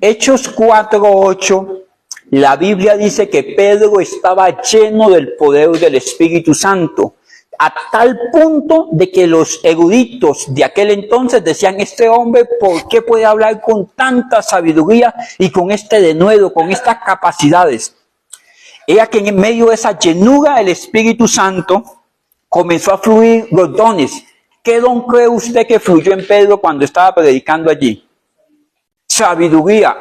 Hechos 4:8, la Biblia dice que Pedro estaba lleno del poder del Espíritu Santo, a tal punto de que los eruditos de aquel entonces decían, este hombre, ¿por qué puede hablar con tanta sabiduría y con este denuedo, con estas capacidades? Ella que en medio de esa llenura del Espíritu Santo comenzó a fluir los dones. ¿Qué don cree usted que fluyó en Pedro cuando estaba predicando allí? Sabiduría.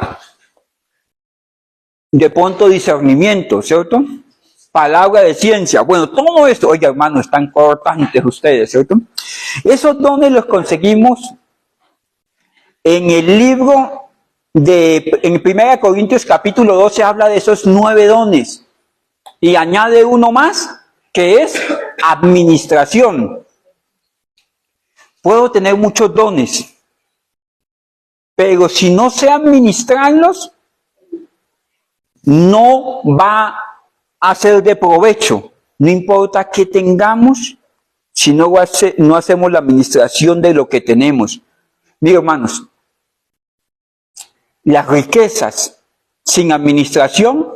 De pronto discernimiento, ¿cierto? Palabra de ciencia. Bueno, todo esto, oye hermanos, están cortantes ustedes, ¿cierto? Esos dones los conseguimos en el libro en 1 Corintios capítulo 12 habla de esos 9 dones. Y añade uno más, que es administración. Puedo tener muchos dones, pero si no sé administrarlos, no va a ser de provecho. No importa qué tengamos, si no hacemos la administración de lo que tenemos. Mira, hermanos, las riquezas sin administración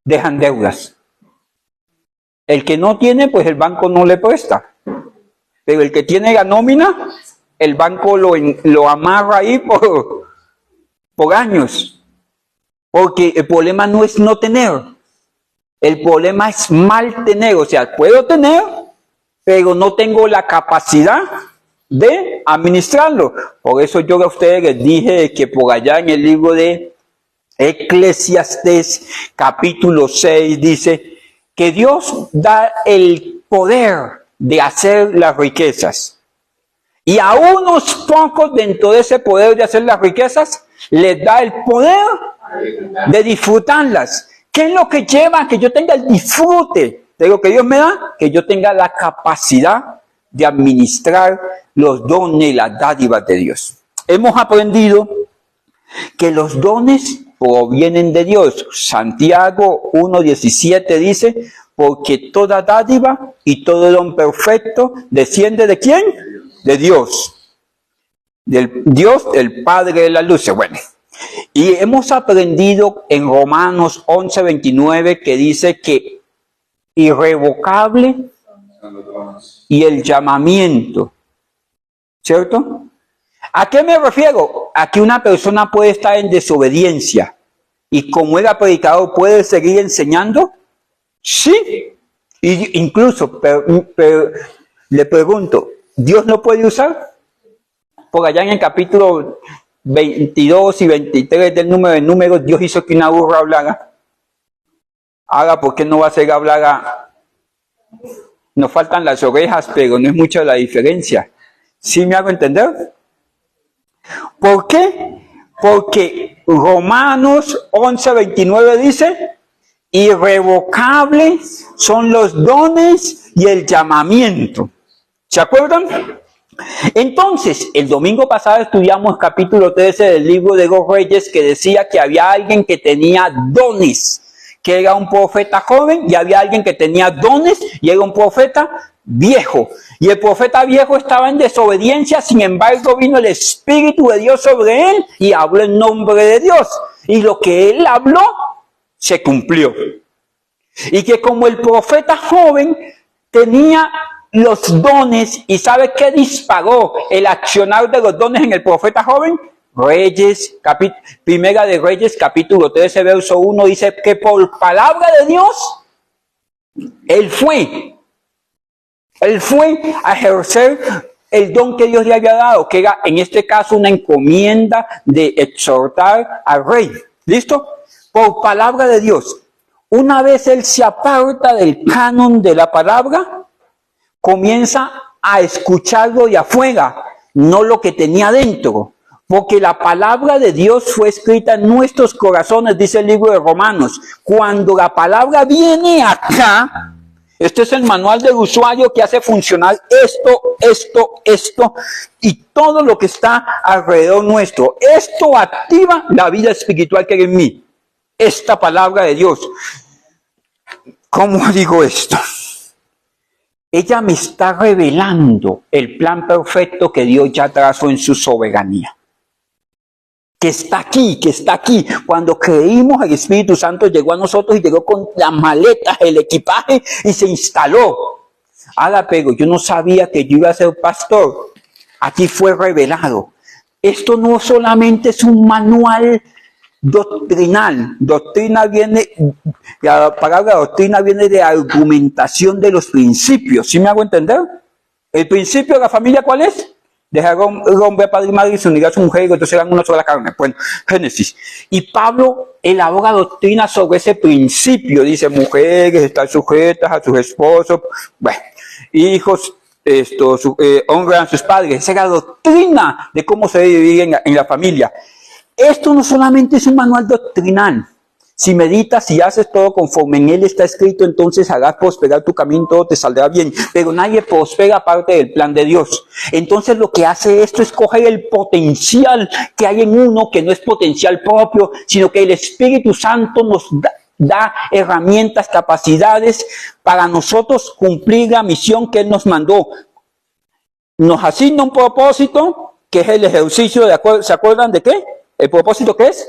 dejan deudas. El que no tiene, pues el banco no le presta. Pero el que tiene la nómina, el banco lo amarra ahí por años. Porque el problema no es no tener. El problema es mal tener. O sea, puedo tener, pero no tengo la capacidad de administrarlo. Por eso yo a ustedes les dije que por allá en el libro de Eclesiastés, capítulo 6, dice que Dios da el poder de hacer las riquezas. Y a unos pocos dentro de ese poder de hacer las riquezas, les da el poder de disfrutarlas. ¿Qué es lo que lleva a que yo tenga el disfrute de lo que Dios me da? Que yo tenga la capacidad de administrar los dones y las dádivas de Dios. Hemos aprendido que los dones provienen de Dios. Santiago 1:17 dice, porque toda dádiva y todo don perfecto desciende ¿de quién? De Dios. Del Dios, el Padre de la luz. Bueno, y hemos aprendido en Romanos 11:29 que dice que irrevocable y el llamamiento, ¿cierto? ¿A qué me refiero? A que una persona puede estar en desobediencia y como era predicador puede seguir enseñando. Sí, y incluso le pregunto, ¿Dios lo puede usar? Por allá en el capítulo 22 y 23 del número de números, Dios hizo que una burra hablara. Ahora, ¿por qué no va a ser hablar? Nos faltan las orejas, pero no es mucha la diferencia. ¿Sí me hago entender? ¿Por qué? Porque Romanos 11:29 dice, irrevocables son los dones y el llamamiento. ¿Se acuerdan? Entonces, el domingo pasado estudiamos capítulo 13 del libro de los Reyes que decía que había alguien que tenía dones, que era un profeta joven, y había alguien que tenía dones y era un profeta viejo. Y el profeta viejo estaba en desobediencia, sin embargo vino el Espíritu de Dios sobre él y habló en nombre de Dios. Y lo que él habló se cumplió. Y que como el profeta joven tenía los dones, ¿y sabe qué disparó el accionar de los dones en el profeta joven? Primera de Reyes, capítulo 13, verso 1, dice que por palabra de Dios, él fue a ejercer el don que Dios le había dado, que era en este caso una encomienda de exhortar al rey. ¿Listo? Por palabra de Dios. Una vez él se aparta del canon de la palabra, comienza a escucharlo de afuera, no lo que tenía dentro. Porque la palabra de Dios fue escrita en nuestros corazones, dice el libro de Romanos. Cuando la palabra viene acá, este es el manual del usuario que hace funcionar esto y todo lo que está alrededor nuestro. Esto activa la vida espiritual que hay en mí. Esta palabra de Dios. ¿Cómo digo esto? Ella me está revelando el plan perfecto que Dios ya trazó en su soberanía. que está aquí, que está aquí. Cuando creímos, el Espíritu Santo llegó a nosotros y llegó con las maletas, el equipaje y se instaló. Ahora, pero yo no sabía que yo iba a ser pastor. Aquí fue revelado. Esto no solamente es un manual doctrinal. Doctrina viene, la palabra doctrina viene de argumentación de los principios. ¿Sí me hago entender? El principio de la familia, ¿cuál es? Dejar el hombre, padre y madre y se unirá a su mujer y entonces serán una sola carne. Bueno, Génesis. Y Pablo elabora doctrina sobre ese principio. Dice, mujeres están sujetas a sus esposos. Bueno, hijos, honran a sus padres. Esa es la doctrina de cómo se debe vivir en la familia. Esto no solamente es un manual doctrinal. Si meditas, si haces todo conforme en él está escrito, entonces harás prosperar tu camino, todo te saldrá bien. Pero nadie prospera aparte del plan de Dios. Entonces lo que hace esto es coger el potencial que hay en uno, que no es potencial propio, sino que el Espíritu Santo nos da herramientas, capacidades para nosotros cumplir la misión que Él nos mandó. Nos asigna un propósito, que es el ejercicio ¿se acuerdan de qué? ¿El propósito qué es?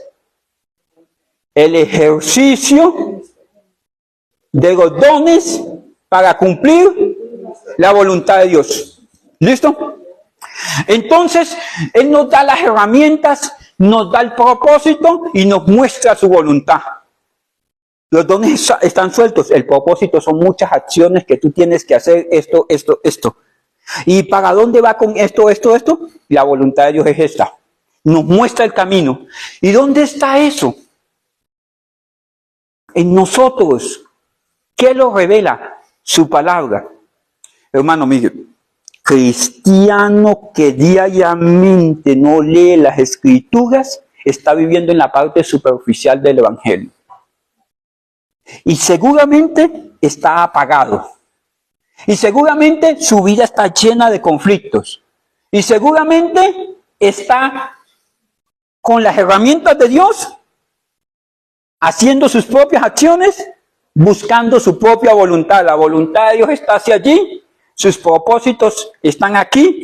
El ejercicio de los dones para cumplir la voluntad de Dios. ¿Listo? Entonces, Él nos da las herramientas, nos da el propósito y nos muestra su voluntad. Los dones están sueltos. El propósito son muchas acciones que tú tienes que hacer, esto. ¿Y para dónde va con esto? La voluntad de Dios es esta. Nos muestra el camino. ¿Y dónde está eso? En nosotros. ¿Qué lo revela? Su palabra. Hermano, mire, cristiano que diariamente no lee las escrituras está viviendo en la parte superficial del evangelio. Y seguramente está apagado. Y seguramente su vida está llena de conflictos. Y seguramente está con las herramientas de Dios, haciendo sus propias acciones, buscando su propia voluntad. La voluntad de Dios está hacia allí, sus propósitos están aquí,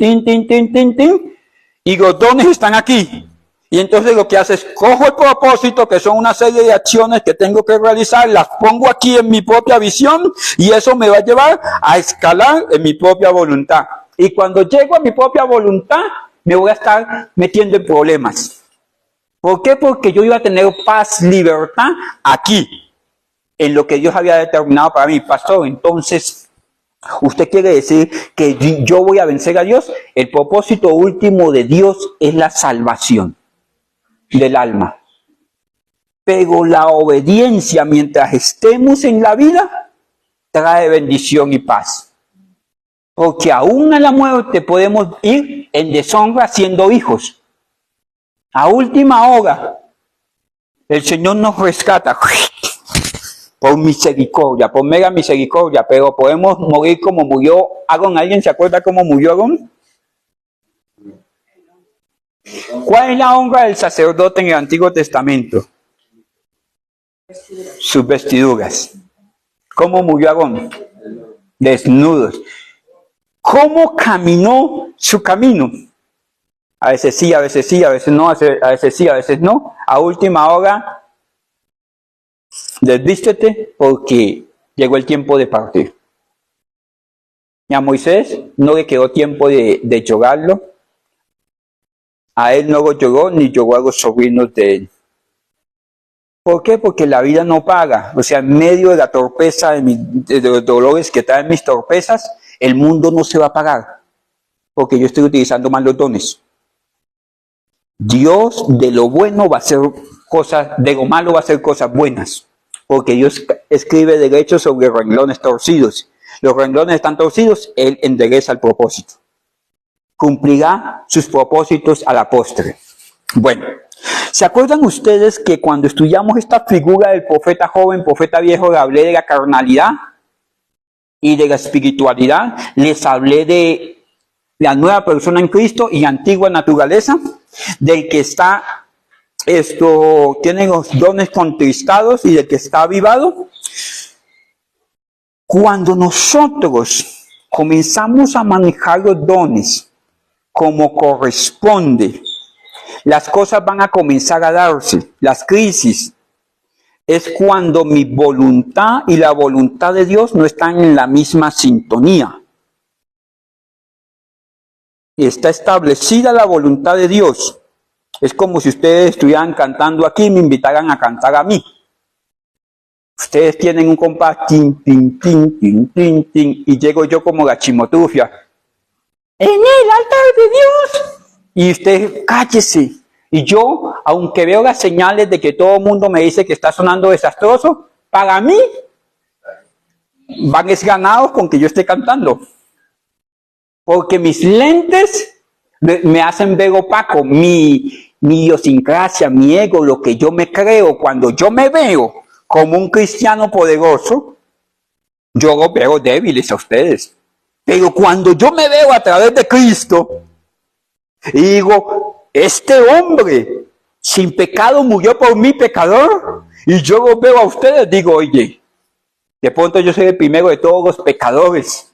y los dones están aquí. Y entonces lo que hace es, cojo el propósito, que son una serie de acciones que tengo que realizar, las pongo aquí en mi propia visión, y eso me va a llevar a escalar en mi propia voluntad. Y cuando llego a mi propia voluntad, me voy a estar metiendo en problemas. ¿Por qué? Porque yo iba a tener paz, libertad aquí, en lo que Dios había determinado para mí. Pastor, entonces, ¿usted quiere decir que yo voy a vencer a Dios? El propósito último de Dios es la salvación del alma. Pero la obediencia, mientras estemos en la vida, trae bendición y paz. Porque aún a la muerte podemos ir en deshonra siendo hijos. A última hora, el Señor nos rescata por misericordia, por mera misericordia, pero podemos morir como murió Aarón. ¿Alguien se acuerda cómo murió Aarón? ¿Cuál es la honra del sacerdote en el Antiguo Testamento? Sus vestiduras. ¿Cómo murió Aarón? Desnudos. ¿Cómo caminó su camino? A veces sí, a veces sí, a veces no, a veces sí, a veces no. A última hora, desvístete porque llegó el tiempo de partir. Y a Moisés no le quedó tiempo de llorarlo. A él no lo lloró, ni lloró a los sobrinos de él. ¿Por qué? Porque la vida no paga. O sea, en medio de la torpeza, de los dolores que traen mis torpezas, el mundo no se va a pagar. Porque yo estoy utilizando mal los dones. Dios de lo bueno va a hacer cosas, de lo malo va a hacer cosas buenas. Porque Dios escribe derechos sobre renglones torcidos. Los renglones están torcidos, Él endereza el propósito. Cumplirá sus propósitos a la postre. Bueno, ¿se acuerdan ustedes que cuando estudiamos esta figura del profeta joven, profeta viejo, le hablé de la carnalidad y de la espiritualidad? Les hablé de la nueva persona en Cristo y antigua naturaleza, del que está, tiene los dones contristados y del que está avivado. Cuando nosotros comenzamos a manejar los dones como corresponde las cosas van a comenzar a darse, las crisis. Es cuando mi voluntad y la voluntad de Dios no están en la misma sintonía. Está establecida la voluntad de Dios. Es como si ustedes estuvieran cantando aquí y me invitaran a cantar a mí. Ustedes tienen un compás, tin, tin, tin, tin, tin, tin, y llego yo como la chimotufia. ¡En el altar de Dios! Y usted, cállese. Y yo, aunque veo las señales de que todo el mundo me dice que está sonando desastroso, para mí, van esganados con que yo esté cantando. Porque mis lentes me hacen ver opaco, mi idiosincrasia, mi ego, lo que yo me creo. Cuando yo me veo como un cristiano poderoso, yo los veo débiles a ustedes. Pero cuando yo me veo a través de Cristo, y digo, este hombre sin pecado murió por mi pecador, y yo los veo a ustedes, digo, oye, de pronto yo soy el primero de todos los pecadores.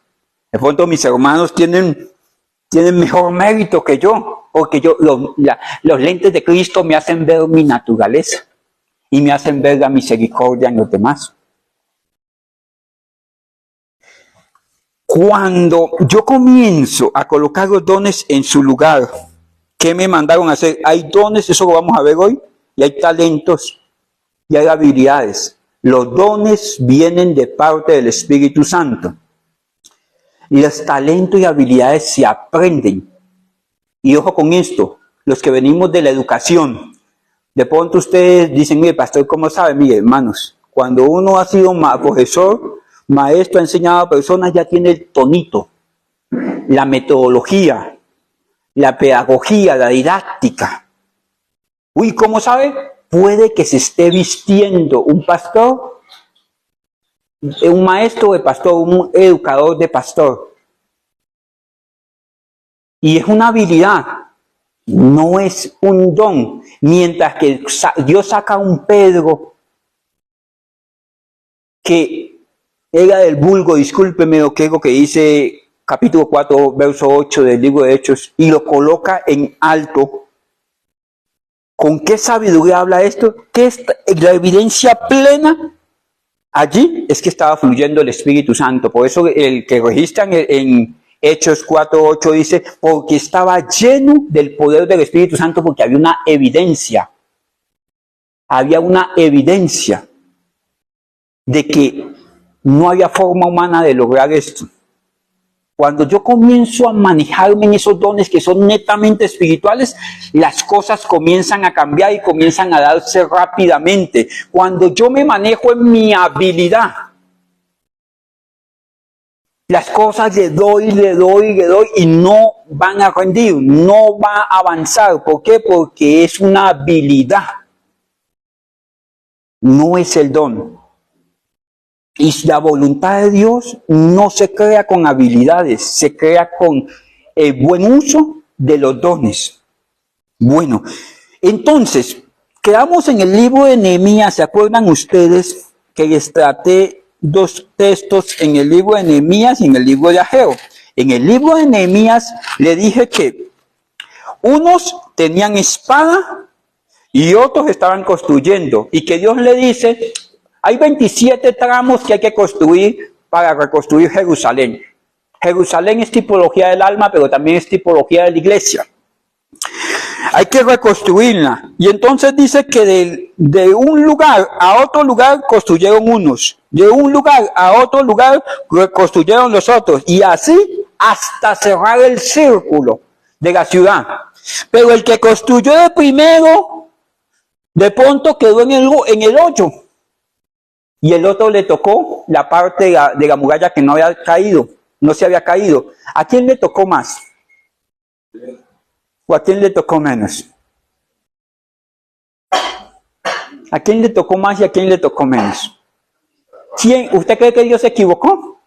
De pronto mis hermanos tienen mejor mérito que yo, porque los lentes de Cristo me hacen ver mi naturaleza y me hacen ver la misericordia en los demás. Cuando yo comienzo a colocar los dones en su lugar, ¿qué me mandaron a hacer? Hay dones, eso lo vamos a ver hoy, y hay talentos, y hay habilidades. Los dones vienen de parte del Espíritu Santo. Y los talentos y habilidades se aprenden. Y ojo con esto, los que venimos de la educación, de pronto ustedes dicen, mire, pastor, ¿cómo sabe? Mire, hermanos, cuando uno ha sido profesor, maestro, ha enseñado a personas, ya tiene el tonito, la metodología, la pedagogía, la didáctica. Uy, ¿cómo sabe? Puede que se esté vistiendo un pastor, un maestro de pastor, un educador de pastor. Y es una habilidad, no es un don. Mientras que Dios saca a un Pedro que era del vulgo, discúlpeme lo que dice capítulo 4, verso 8 del libro de Hechos, y lo coloca en alto. ¿Con qué sabiduría habla esto? Que es la evidencia plena allí es que estaba fluyendo el Espíritu Santo. Por eso el que registran en Hechos 4:8 dice, porque estaba lleno del poder del Espíritu Santo, porque había una evidencia. Había una evidencia de que no había forma humana de lograr esto. Cuando yo comienzo a manejarme en esos dones que son netamente espirituales, las cosas comienzan a cambiar y comienzan a darse rápidamente. Cuando yo me manejo en mi habilidad, las cosas le doy y no van a rendir, no va a avanzar. ¿Por qué? Porque es una habilidad, no es el don. Y la voluntad de Dios no se crea con habilidades, se crea con el buen uso de los dones. Bueno, entonces, quedamos en el libro de Nehemías. ¿Se acuerdan ustedes que les traté dos textos en el libro de Nehemías y en el libro de Ageo? En el libro de Nehemías le dije que unos tenían espada y otros estaban construyendo, y que Dios le dice, hay 27 tramos que hay que construir para reconstruir Jerusalén. Jerusalén es tipología del alma, pero también es tipología de la iglesia. Hay que reconstruirla. Y entonces dice que de un lugar a otro lugar construyeron unos. De un lugar a otro lugar reconstruyeron los otros. Y así hasta cerrar el círculo de la ciudad. Pero el que construyó de primero, de pronto quedó en el hoyo. Y el otro le tocó la parte de la muralla que no había caído, no se había caído. ¿A quién le tocó más? ¿O a quién le tocó menos? ¿A quién le tocó más y a quién le tocó menos? ¿Usted cree que Dios se equivocó?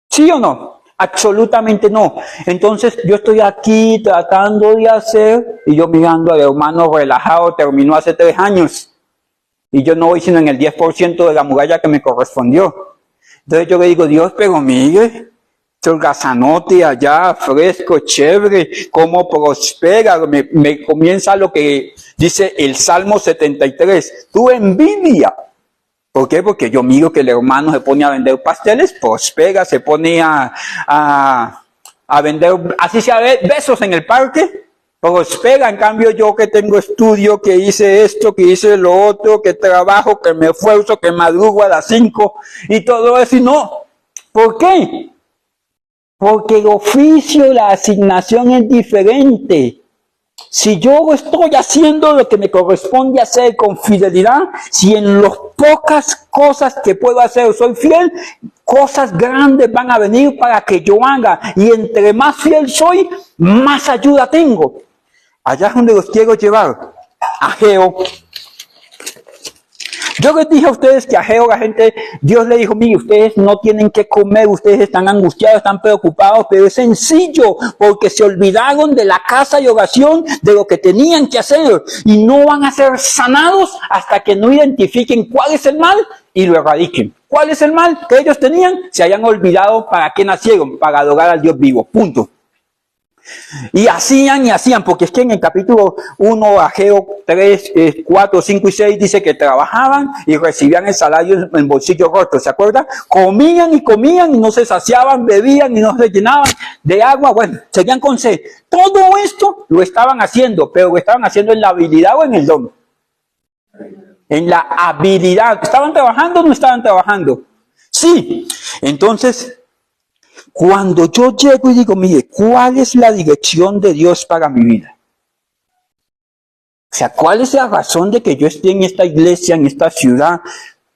¿Sí o no? Absolutamente no. Entonces yo estoy aquí tratando de hacer, y yo mirando al hermano relajado, terminó hace 3 años. Y yo no voy sino en el 10% de la muralla que me correspondió. Entonces yo le digo, Dios, pero mire, holgazanote allá, fresco, chévere, cómo prospera. Me comienza lo que dice el Salmo 73. Tu envidia. ¿Por qué? Porque yo miro que el hermano se pone a vender pasteles, prospera, se pone a vender, así sea, besos en el parque, prospera. En cambio yo que tengo estudio, que hice esto, que hice lo otro, que trabajo, que me esfuerzo, que madrugo a las 5 y todo eso, y no. ¿Por qué? Porque el oficio, la asignación es diferente. Si yo estoy haciendo lo que me corresponde hacer con fidelidad, si en las pocas cosas que puedo hacer soy fiel, cosas grandes van a venir para que yo haga. Y entre más fiel soy, más ayuda tengo. Allá es donde los quiero llevar. Ageo. Yo les dije a ustedes que Ageo, la gente, Dios le dijo, mire, ustedes no tienen que comer, ustedes están angustiados, están preocupados, pero es sencillo, porque se olvidaron de la casa y oración, de lo que tenían que hacer, y no van a ser sanados hasta que no identifiquen cuál es el mal y lo erradiquen. ¿Cuál es el mal que ellos tenían? Se hayan olvidado para qué nacieron, para adorar al Dios vivo, punto. Y hacían, porque es que en el capítulo 1, Ageo 3, 4, 5 y 6 dice que trabajaban y recibían el salario en bolsillo roto, ¿se acuerdan? Comían y no se saciaban, bebían y no se llenaban de agua, bueno, seguían con sed. Todo esto lo estaban haciendo, pero lo estaban haciendo en la habilidad o en el don. En la habilidad. ¿Estaban trabajando o no estaban trabajando? Sí. Entonces, cuando yo llego y digo, mire, ¿cuál es la dirección de Dios para mi vida? O sea, ¿cuál es la razón de que yo esté en esta iglesia, en esta ciudad?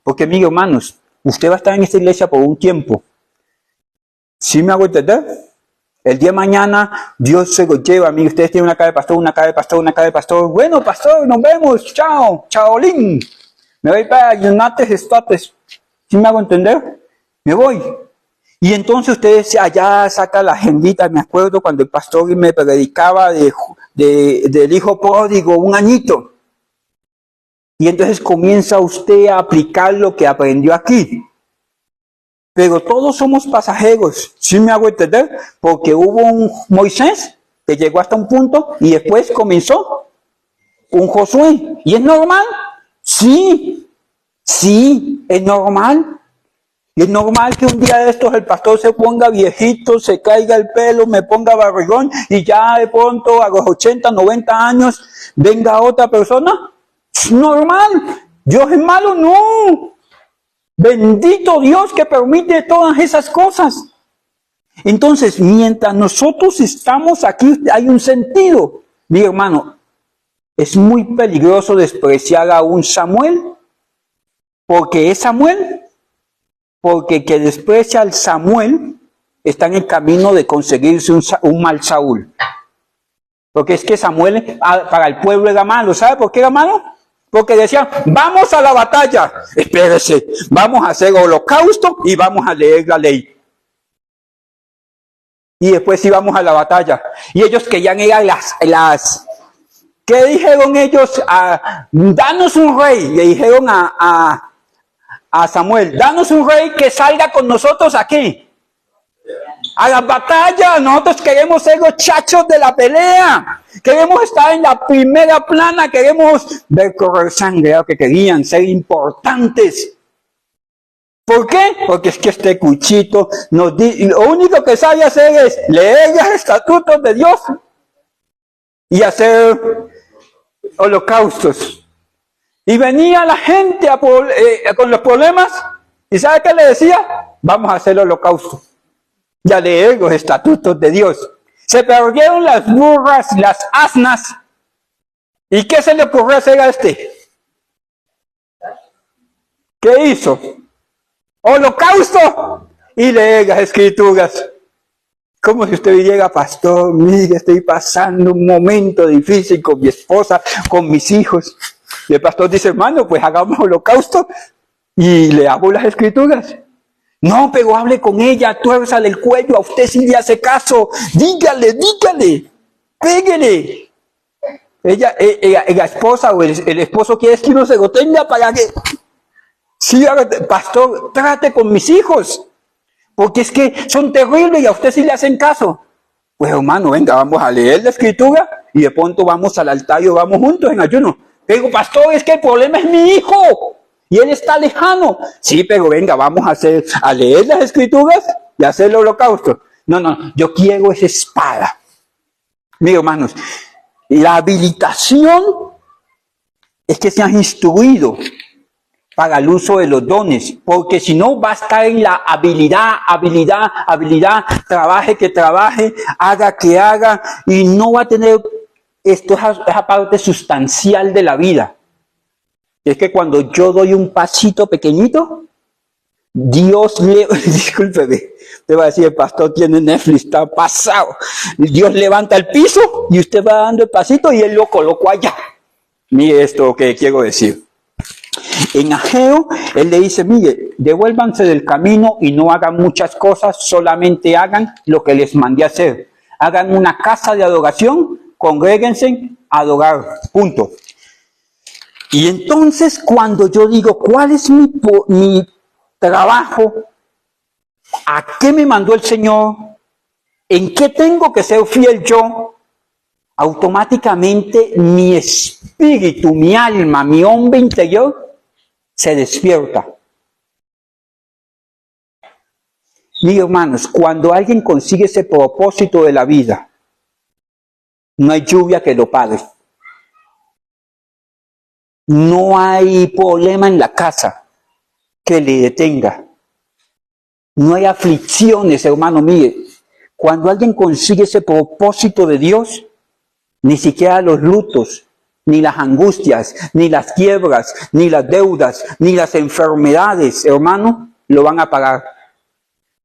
Porque, mire, hermanos, usted va a estar en esta iglesia por un tiempo. ¿Sí me hago entender? El día de mañana Dios se lo lleva. Mire, ustedes tienen una cara de pastor, una cara de pastor, una cara de pastor. Bueno, pastor, nos vemos. Chao, chaolín. Me voy para United States. ¿Sí me hago entender? Me voy. Y entonces ustedes allá sacan la agendita. Me acuerdo cuando el pastor me predicaba del hijo pródigo, un añito. Y entonces comienza usted a aplicar lo que aprendió aquí. Pero todos somos pasajeros, ¿sí me hago entender? Porque hubo un Moisés que llegó hasta un punto y después comenzó un Josué. ¿Y es normal? Sí, es normal. Y es normal que un día de estos el pastor se ponga viejito, se caiga el pelo, me ponga barrigón y ya de pronto a los 80, 90 años venga otra persona. Es normal. ¿Dios es malo? No. Bendito Dios que permite todas esas cosas. Entonces, mientras nosotros estamos aquí, hay un sentido. Mi hermano, es muy peligroso despreciar a un Samuel, porque es Samuel. Porque que desprecia al Samuel está en el camino de conseguirse un mal Saúl. Porque es que Samuel para el pueblo era malo. ¿Sabe por qué era malo? Porque decían, vamos a la batalla. Espérese, vamos a hacer holocausto y vamos a leer la ley. Y después íbamos a la batalla. Y ellos querían ir a las ¿qué dijeron ellos? Danos un rey. Le dijeron a Samuel, danos un rey que salga con nosotros aquí. A la batalla, nosotros queremos ser los chachos de la pelea. Queremos estar en la primera plana, queremos ver correr sangre, lo que querían, ser importantes. ¿Por qué? Porque es que este cuchito nos dice, lo único que sabe hacer es leer los estatutos de Dios y hacer holocaustos. Y venía la gente con los problemas, y ¿sabe qué le decía? Vamos a hacer holocausto. Y a leer los estatutos de Dios. Se perdieron las burras, las asnas. ¿Y qué se le ocurrió hacer a este? ¿Qué hizo? Holocausto. Y leer las escrituras. Como si usted llega, pastor, mire, estoy pasando un momento difícil con mi esposa, con mis hijos. Y el pastor dice, hermano, pues hagamos holocausto y le hago las escrituras. No, pero hable con ella, tuérzale el cuello, a usted sí le hace caso. Dígale, pégale. La esposa o el esposo quiere que uno se lo tenga para que... Sí, pastor, trate con mis hijos. porque es que son terribles y a usted sí le hacen caso. Pues hermano, venga, vamos a leer la escritura y de pronto vamos al altar y vamos juntos en ayuno. Pero pastor, es que el problema es mi hijo y él está lejano. Sí, pero venga, vamos a leer las escrituras y hacer el holocausto. No, yo quiero esa espada. Mira, hermanos, la habilitación es que seas instruido para el uso de los dones, porque si no va a estar en la habilidad, trabaje que trabaje, haga que haga, y no va a tener esa parte sustancial de la vida. Es que cuando yo doy un pasito pequeñito, Dios discúlpeme, te va a decir, el pastor tiene Netflix, está pasado. Dios levanta el piso y usted va dando el pasito y él lo colocó allá. Mire esto que quiero decir. En Ageo, él le dice, mire, devuélvanse del camino y no hagan muchas cosas, solamente hagan lo que les mandé a hacer. Hagan una casa de adoración, congréguense a adorar, punto. Y entonces cuando yo digo, ¿cuál es mi trabajo? ¿A qué me mandó el Señor? ¿En qué tengo que ser fiel yo? Automáticamente mi espíritu, mi alma, mi hombre interior se despierta. Mis hermanos, cuando alguien consigue ese propósito de la vida, no hay lluvia que lo pague. No hay problema en la casa que le detenga. No hay aflicciones, hermano. Mire, cuando alguien consigue ese propósito de Dios, ni siquiera los lutos, ni las angustias, ni las quiebras, ni las deudas, ni las enfermedades, hermano, lo van a pagar.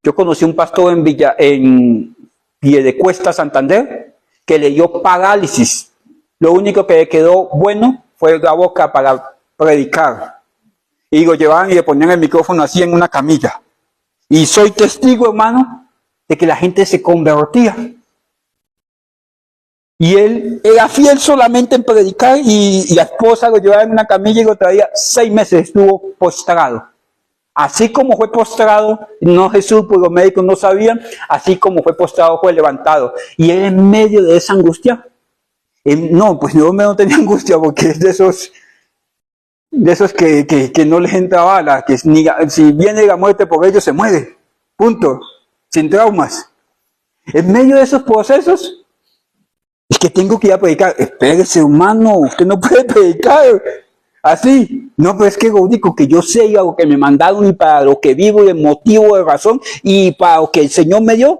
Yo conocí un pastor en Piedecuesta, Santander, que le dio parálisis. Lo único que le quedó bueno fue la boca para predicar. Y lo llevaban y le ponían el micrófono así en una camilla. Y soy testigo, hermano, de que la gente se convertía. Y él era fiel solamente en predicar y la esposa lo llevaba en una camilla y lo traía. 6 meses estuvo postrado. Así como fue postrado, no Jesús, pues los médicos no sabían, así como fue postrado fue levantado. Y él en medio de esa angustia, no, pues no tenía angustia porque es de esos que no les entra bala, que si viene la muerte por ellos se muere, punto, sin traumas. En medio de esos procesos, es que tengo que ir a predicar. Espérese, hermano, usted no puede predicar así. No, pero es que lo único que yo sé y a lo que me mandaron y para lo que vivo y el motivo de razón y para lo que el Señor me dio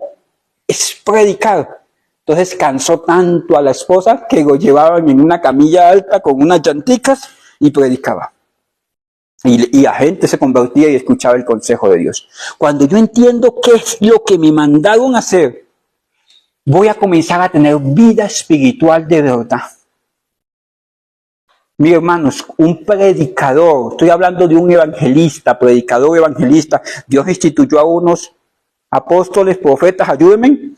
es predicar. Entonces cansó tanto a la esposa que lo llevaban en una camilla alta con unas llanticas y predicaba. Y la gente se convertía y escuchaba el consejo de Dios. Cuando yo entiendo qué es lo que me mandaron a hacer, voy a comenzar a tener vida espiritual de verdad. Mis hermanos, un predicador, estoy hablando de un evangelista, predicador evangelista. Dios instituyó a unos apóstoles, profetas, ayúdenme,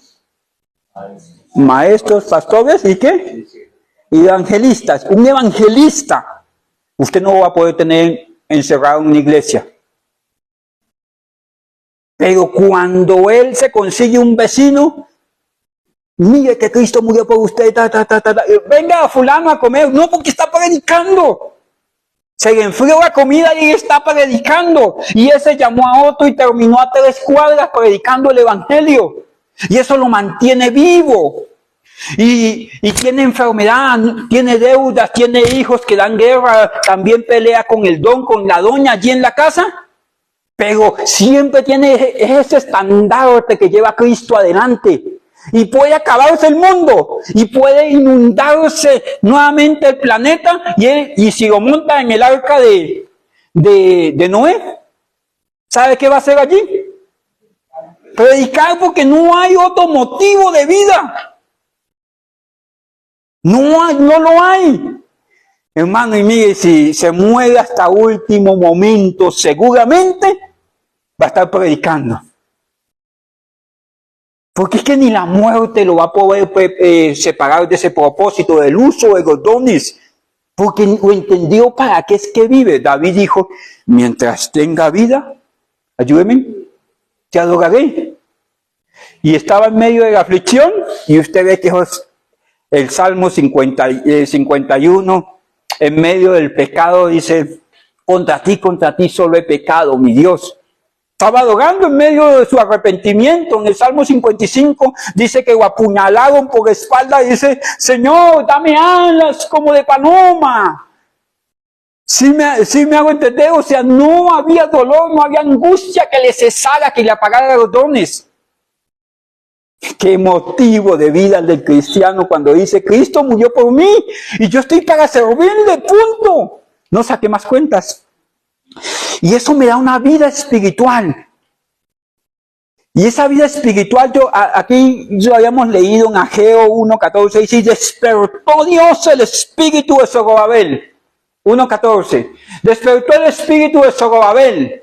maestros, pastores, ¿y qué? Evangelistas. Un evangelista, usted no va a poder tener encerrado en una iglesia. Pero cuando él se consigue un vecino, mire que Cristo murió por usted, venga fulano a comer, no porque está predicando. Se le enfrió la comida y él está predicando. Y ese llamó a otro y terminó a 3 cuadras predicando el evangelio. Y eso lo mantiene vivo. Y tiene enfermedad, tiene deudas, tiene hijos que dan guerra, también pelea con el don, con la doña allí en la casa. Pero siempre tiene ese estandarte que lleva a Cristo adelante. Y puede acabarse el mundo, y puede inundarse nuevamente el planeta, y si lo monta en el arca de Noé, ¿sabe qué va a hacer allí? Predicar, porque no hay otro motivo de vida. No lo hay. Hermano, y mire, si se muere hasta último momento, seguramente va a estar predicando. Porque es que ni la muerte lo va a poder separar de ese propósito, del uso de los dones. Porque lo entendió para qué es que vive. David dijo, mientras tenga vida, ayúdenme, te adoraré. Y estaba en medio de la aflicción, y usted ve que es el Salmo 51, en medio del pecado, dice, contra ti solo he pecado, mi Dios. Estaba adorando en medio de su arrepentimiento. En el Salmo 55 dice que lo apuñalaron por la espalda y dice, Señor, dame alas como de paloma. Si me hago entender, o sea, no había dolor, no había angustia que le cesara, que le apagara los dones. Qué motivo de vida el del cristiano cuando dice, Cristo murió por mí y yo estoy para servirle, punto. No saqué más cuentas. Y eso me da una vida espiritual. Y esa vida espiritual, aquí lo habíamos leído en Ageo 1:14, dice, y despertó Dios el espíritu de Zorobabel. 1:14. Despertó el espíritu de Zorobabel,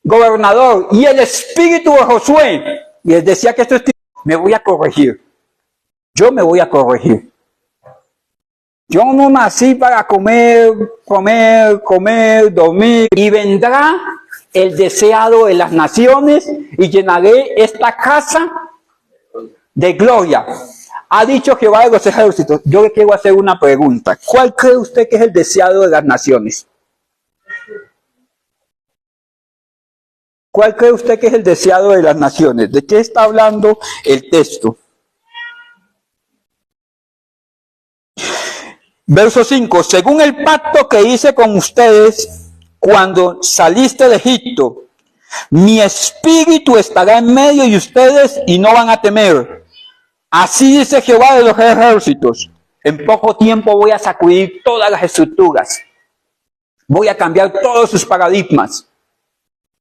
gobernador, y el espíritu de Josué. Y él decía que esto es, me voy a corregir. Yo me voy a corregir. Yo no nací para comer, dormir. Y vendrá el deseado de las naciones y llenaré esta casa de gloria. Ha dicho Jehová de los ejércitos. Yo le quiero hacer una pregunta. ¿Cuál cree usted que es el deseado de las naciones? ¿Cuál cree usted que es el deseado de las naciones? ¿De qué está hablando el texto? Verso 5. Según el pacto que hice con ustedes cuando saliste de Egipto, mi espíritu estará en medio de ustedes y no van a temer. Así dice Jehová de los ejércitos. En poco tiempo voy a sacudir todas las estructuras. Voy a cambiar todos sus paradigmas.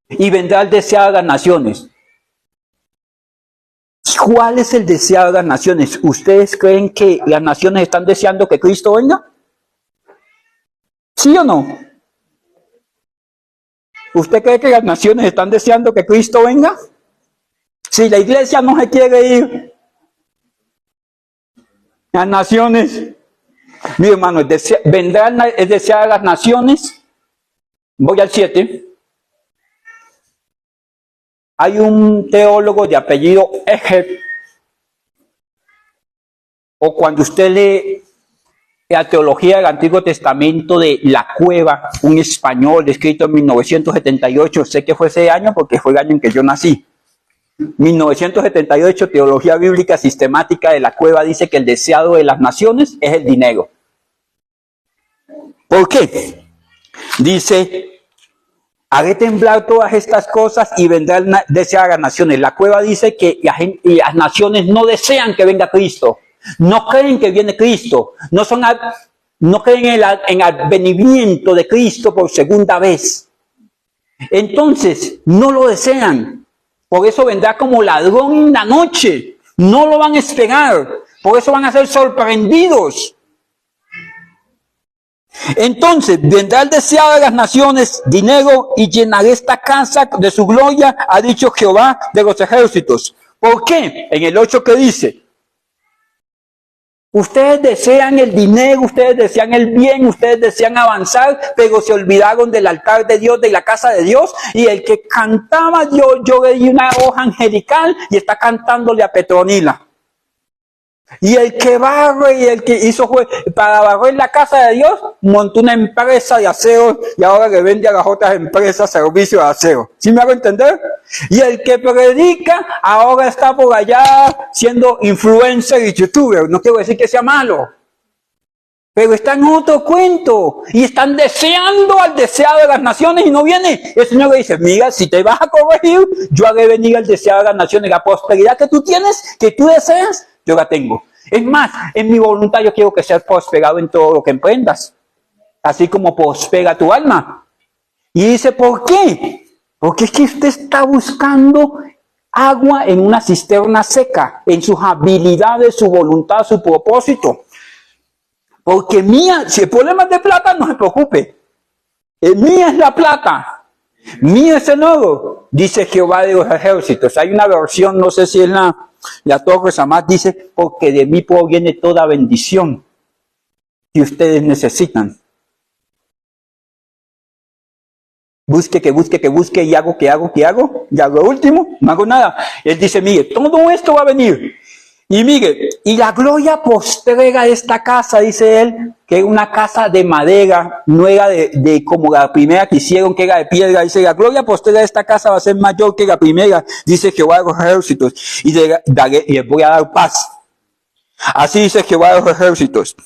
Y vendrá el deseado de las naciones. ¿Cuál es el deseado de las naciones? ¿Ustedes creen que las naciones están deseando que Cristo venga? ¿Sí o no? ¿Usted cree que las naciones están deseando que Cristo venga? Si la iglesia no se quiere ir, las naciones, mi hermano, vendrá el deseado de las naciones. Voy al 7. Hay un teólogo de apellido Eger, o cuando usted lee la teología del Antiguo Testamento de La Cueva, un español escrito en 1978, sé que fue ese año porque fue el año en que yo nací. 1978, Teología Bíblica Sistemática de La Cueva, dice que el deseado de las naciones es el dinero. ¿Por qué? Dice, haré temblar todas estas cosas y vendrá el deseado de las naciones. La Cueva dice que las naciones no desean que venga Cristo. No creen que viene Cristo. No creen en el advenimiento de Cristo por segunda vez. Entonces, no lo desean. Por eso vendrá como ladrón en la noche. No lo van a esperar. Por eso van a ser sorprendidos. Entonces vendrá el deseado de las naciones, dinero, y llenaré esta casa de su gloria, ha dicho Jehová de los ejércitos. ¿Por qué? En el 8 que dice, ustedes desean el dinero, ustedes desean el bien, ustedes desean avanzar, pero se olvidaron del altar de Dios, de la casa de Dios, y el que cantaba, yo le di una hoja angelical y está cantándole a Petronila. Y el que barre y el que hizo para barrer la casa de Dios, montó una empresa de aseo y ahora le vende a las otras empresas servicios de aseo. ¿Sí me hago entender? Y el que predica ahora está por allá siendo influencer y youtuber. No quiero decir que sea malo, pero está en otro cuento y están deseando al deseado de las naciones y no viene. El Señor le dice, mira, si te vas a corregir, yo haré venir al deseado de las naciones. La prosperidad que tú tienes, que tú deseas, yo la tengo. Es más, en mi voluntad yo quiero que seas prosperado en todo lo que emprendas, así como prospera tu alma. Y dice, ¿por qué? Porque es que usted está buscando agua en una cisterna seca, en sus habilidades, su voluntad, su propósito. Porque mía, si el problema es de plata, no se preocupe. Mía es la plata. Mío es el oro, dice Jehová de los ejércitos. Hay una versión, no sé si es la Torre Samad, dice, porque de mí proviene toda bendición que ustedes necesitan. busque, y hago, y a lo último, no hago nada. Él dice, mire, todo esto va a venir. Y mire, y la gloria postrera de esta casa, dice él, que era una casa de madera, no era de como la primera que hicieron, que era de piedra. Dice, la gloria postrera de esta casa va a ser mayor que la primera, dice Jehová de los ejércitos, y les voy a dar paz. Así dice Jehová de los ejércitos.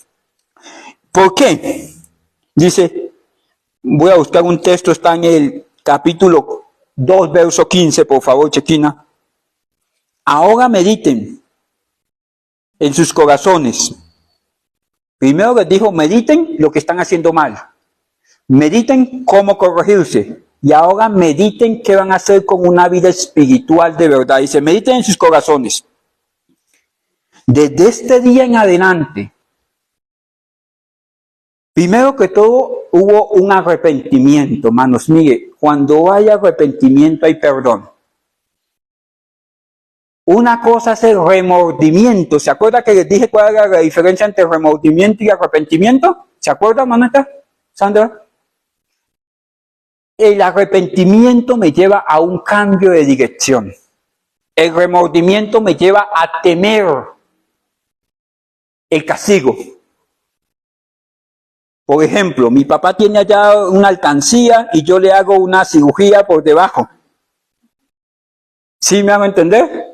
¿Por qué? Dice, voy a buscar un texto, está en el capítulo 2, verso 15, por favor, Chequina. Ahora mediten en sus corazones. Primero les dijo, mediten lo que están haciendo mal. Mediten cómo corregirse. Y ahora mediten qué van a hacer con una vida espiritual de verdad. Dice, mediten en sus corazones. Desde este día en adelante, primero que todo, hubo un arrepentimiento, hermanos. Mire, cuando hay arrepentimiento hay perdón. Una cosa es el remordimiento. ¿Se acuerda que les dije cuál era la diferencia entre remordimiento y arrepentimiento? ¿Se acuerda, manita? Sandra. El arrepentimiento me lleva a un cambio de dirección. El remordimiento me lleva a temer el castigo. Por ejemplo, mi papá tiene allá una alcancía y yo le hago una cirugía por debajo. ¿Sí me hago entender?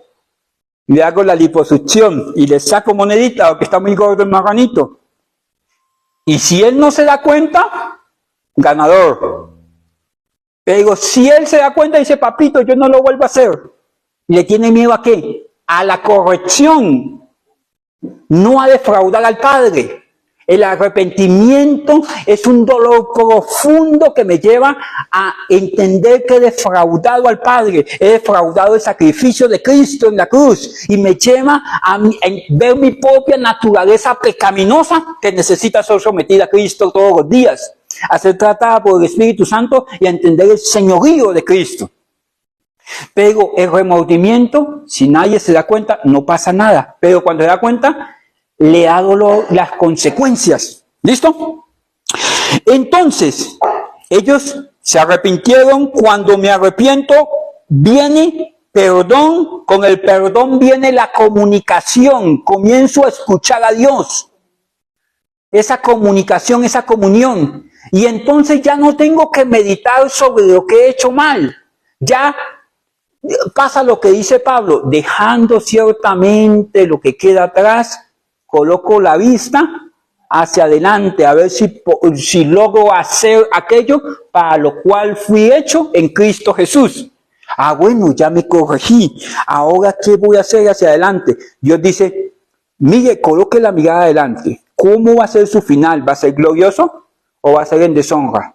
Le hago la liposucción y le saco monedita porque está muy gordo el marranito. Y si él no se da cuenta, ganador. Pero si él se da cuenta y dice, papito, yo no lo vuelvo a hacer. ¿Le tiene miedo a qué? A la corrección. No a defraudar al padre. El arrepentimiento es un dolor profundo que me lleva a entender que he defraudado al Padre, he defraudado el sacrificio de Cristo en la cruz y me lleva a ver mi propia naturaleza pecaminosa que necesita ser sometida a Cristo todos los días, a ser tratada por el Espíritu Santo y a entender el señorío de Cristo. Pero el remordimiento, si nadie se da cuenta, no pasa nada, pero cuando se da cuenta, le ha dolor las consecuencias. ¿Listo? Entonces, ellos se arrepintieron. Cuando me arrepiento, viene perdón. Con el perdón viene la comunicación. Comienzo a escuchar a Dios. Esa comunicación, esa comunión. Y entonces ya no tengo que meditar sobre lo que he hecho mal. Ya pasa lo que dice Pablo, dejando ciertamente lo que queda atrás, coloco la vista hacia adelante, a ver si logro hacer aquello para lo cual fui hecho en Cristo Jesús. Bueno, ya me corregí. Ahora, ¿qué voy a hacer hacia adelante? Dios dice, mire, coloque la mirada adelante. ¿Cómo va a ser su final? ¿Va a ser glorioso o va a ser en deshonra?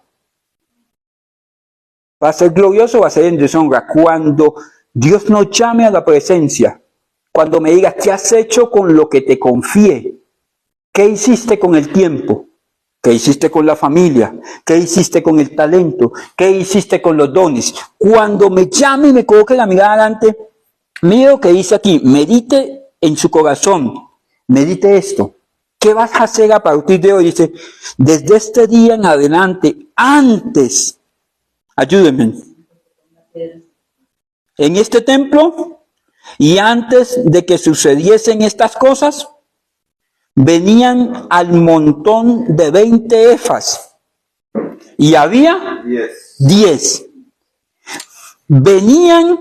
¿Va a ser glorioso o va a ser en deshonra? Cuando Dios nos llame a la presencia, cuando me digas, ¿qué has hecho con lo que te confié? ¿Qué hiciste con el tiempo? ¿Qué hiciste con la familia? ¿Qué hiciste con el talento? ¿Qué hiciste con los dones? Cuando me llame y me coloque la mirada adelante, mire lo que dice aquí, medite en su corazón, medite esto. ¿Qué vas a hacer a partir de hoy? Dice, desde este día en adelante, antes, ayúdenme, en este templo, y antes de que sucediesen estas cosas, venían al montón de 20 efas. Y había 10. Venían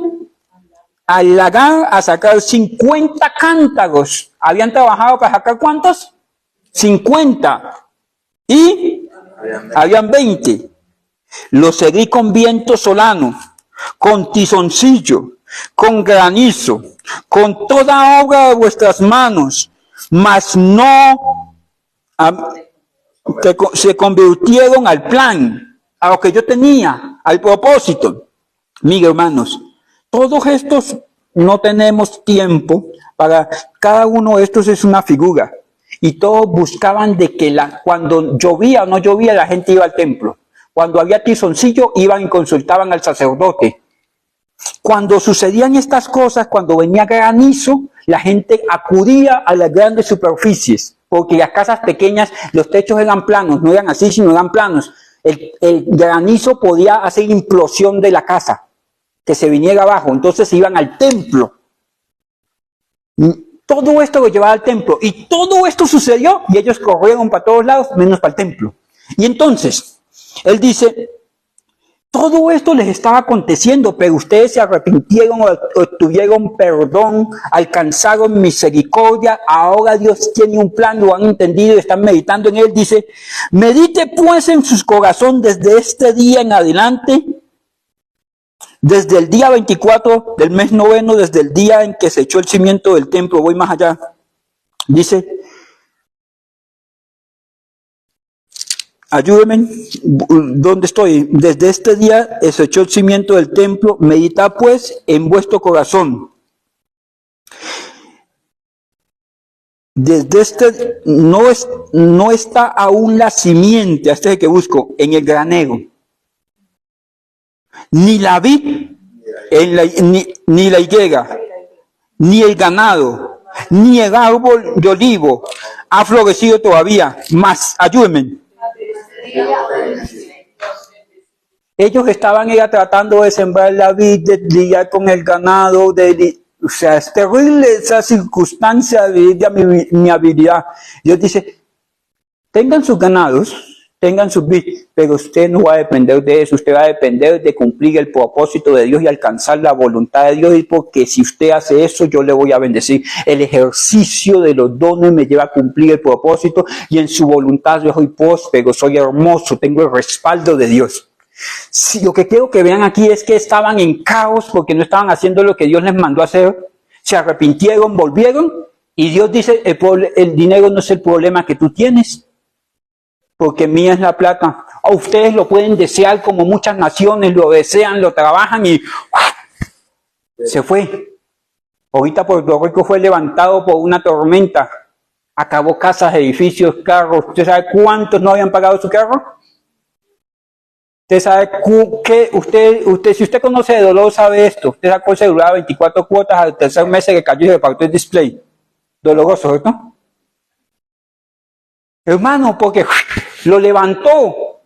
al lagar a sacar 50 cántaros. ¿Habían trabajado para sacar cuántos? 50. Y habían 20. Los seguí con viento solano, con tizoncillo, con granizo, con toda obra de vuestras manos, mas no se convirtieron al plan, a lo que yo tenía, al propósito. Mire, hermanos, todos estos no tenemos tiempo para, cada uno de estos es una figura, y todos buscaban de que cuando llovía o no llovía, la gente iba al templo. Cuando había tizoncillo, iban y consultaban al sacerdote. Cuando sucedían estas cosas, cuando venía granizo, la gente acudía a las grandes superficies, porque las casas pequeñas, los techos eran planos, no eran así, sino eran planos. el granizo podía hacer implosión de la casa, que se viniera abajo. Entonces iban al templo. Todo esto lo llevaba al templo. Y todo esto sucedió y ellos corrieron para todos lados, menos para el templo. Y entonces, él dice, todo esto les estaba aconteciendo, pero ustedes se arrepintieron, obtuvieron perdón, alcanzaron misericordia. Ahora Dios tiene un plan, lo han entendido y están meditando en él. Dice, medite pues en sus corazones desde este día en adelante, desde el día 24 del mes noveno, desde el día en que se echó el cimiento del templo. Voy más allá. Dice, ayúdenme, ¿dónde estoy? Desde este día se echó el cimiento del templo. Meditad pues en vuestro corazón. Desde este, no está aún la simiente, este es el que busco, en el granero. Ni la vid, ni la higuera, ni el ganado, ni el árbol de olivo ha florecido todavía. Más, ayúdenme. Ellos estaban tratando de sembrar la vid, de lidiar con el ganado, o sea, es terrible esa circunstancia de mi habilidad. Dios dice, tengan sus ganados, tengan sus vid, pero usted no va a depender de eso, usted va a depender de cumplir el propósito de Dios y alcanzar la voluntad de Dios, y porque si usted hace eso, yo le voy a bendecir. El ejercicio de los dones me lleva a cumplir el propósito, y en su voluntad yo soy próspero, soy hermoso, tengo el respaldo de Dios. Si lo que quiero que vean aquí es que estaban en caos porque no estaban haciendo lo que Dios les mandó a hacer, se arrepintieron, volvieron, y Dios dice, el dinero no es el problema que tú tienes, porque mía es la plata. A ustedes lo pueden desear como muchas naciones lo desean, lo trabajan y se fue. Ahorita Puerto Rico fue levantado por una tormenta, acabó casas, edificios, carros. ¿Usted sabe cuántos no habían pagado su carro? Usted sabe que si usted conoce de dolor, sabe esto. Usted sacó el celular 24 cuotas, al tercer mes se le cayó y se le partió el display. Doloroso, ¿cierto? Hermano, porque lo levantó.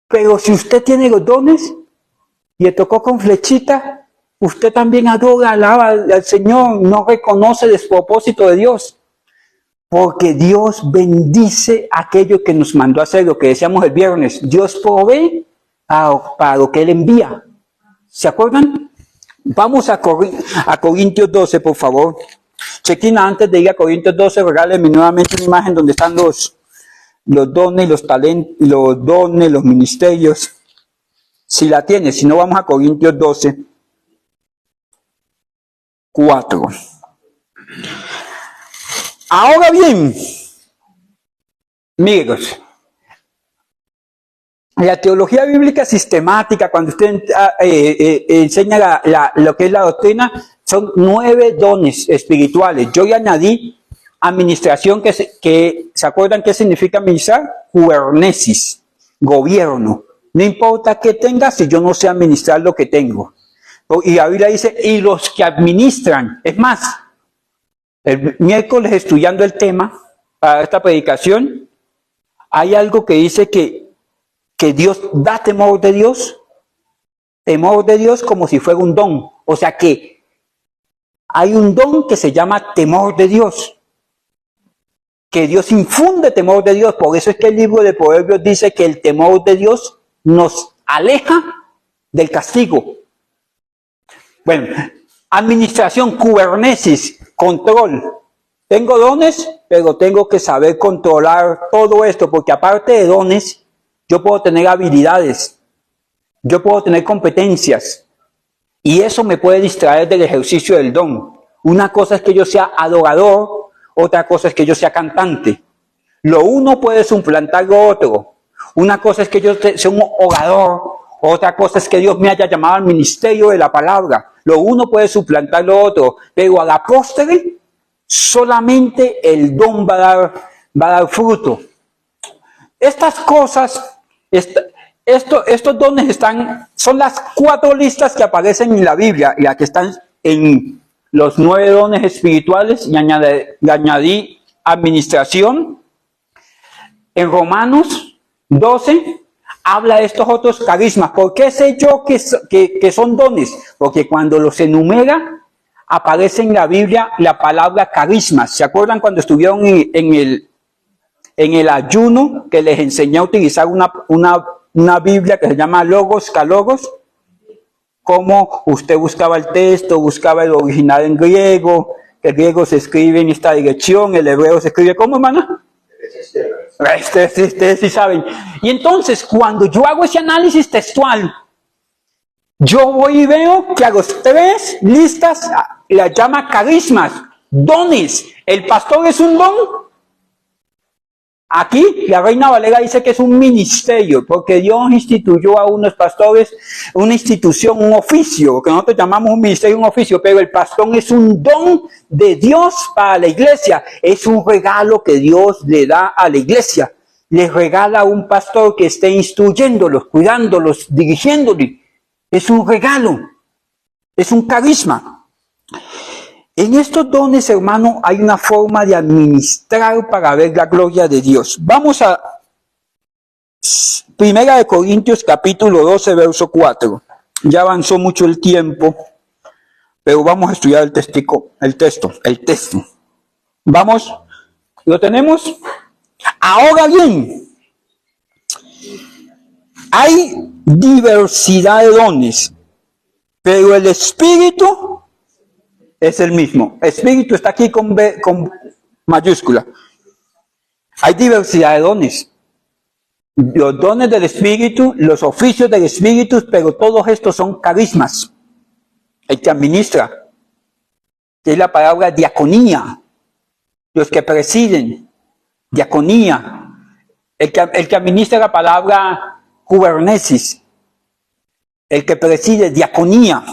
Pero si usted tiene los dones y le tocó con flechita, usted también adora, alaba al Señor, no reconoce el despropósito de Dios. Porque Dios bendice aquello que nos mandó a hacer, lo que decíamos el viernes. Dios provee para lo que Él envía. ¿Se acuerdan? Vamos a Corintios 12, por favor. Chequen antes de ir a Corintios 12, regálenme nuevamente una imagen donde están los dones, los talentos, los dones, los ministerios. Si la tiene, si no, vamos a Corintios 12, 4. Ahora bien, amigos, la teología bíblica sistemática, cuando usted enseña lo que es la doctrina, son 9 dones espirituales. Yo le añadí administración, que ¿se acuerdan qué significa administrar? Kubernesis, gobierno. No importa qué tenga si yo no sé administrar lo que tengo. Y la Biblia dice, y los que administran, es más, el miércoles estudiando el tema para esta predicación, hay algo que dice que Dios da temor de Dios como si fuera un don. O sea que hay un don que se llama temor de Dios, que Dios infunde temor de Dios. Por eso es que el libro de Proverbios dice que el temor de Dios nos aleja del castigo. Bueno, administración, kubernesis, control. Tengo dones, pero tengo que saber controlar todo esto, porque aparte de dones, yo puedo tener habilidades, yo puedo tener competencias, y eso me puede distraer del ejercicio del don. Una cosa es que yo sea adorador, otra cosa es que yo sea cantante. Lo uno puede suplantar lo otro. Una cosa es que yo sea un orador, otra cosa es que Dios me haya llamado al ministerio de la palabra. Lo uno puede suplantar lo otro, pero a la postre solamente el don va a dar fruto. Estas cosas, estos dones son las 4 listas que aparecen en la Biblia, y las que están en los 9 dones espirituales, y añadí administración. En Romanos 12 habla de estos otros carismas. ¿Por qué sé yo que son dones? Porque cuando los enumera, aparece en la Biblia la palabra carismas. ¿Se acuerdan cuando estuvieron en el ayuno que les enseñé a utilizar una Biblia que se llama Logos, Calogos? Cómo usted buscaba el texto, buscaba el original en griego, el griego se escribe en esta dirección, el hebreo se escribe ¿cómo, hermana? Ustedes sí saben. Y entonces, cuando yo hago ese análisis textual, yo voy y veo que a los 3 listas las llama carismas, dones. ¿El pastor es un don? Aquí la Reina Valera dice que es un ministerio, porque Dios instituyó a unos pastores una institución, un oficio, que nosotros llamamos un ministerio, un oficio, pero el pastor es un don de Dios para la iglesia, es un regalo que Dios le da a la iglesia, le regala a un pastor que esté instruyéndolos, cuidándolos, dirigiéndolos, es un regalo, es un carisma. En estos dones, hermano, hay una forma de administrar para ver la gloria de Dios. Vamos a 1 Corintios capítulo 12, verso 4. Ya avanzó mucho el tiempo, pero vamos a estudiar el texto. Vamos, ¿lo tenemos? Ahora bien, hay diversidad de dones, pero el Espíritu es el mismo. Espíritu está aquí con mayúscula. Hay diversidad de dones. Los dones del Espíritu, los oficios del Espíritu, pero todos estos son carismas. El que administra, que es la palabra diaconía. Los que presiden, diaconía. El que administra la palabra gubernesis. El que preside, diaconía.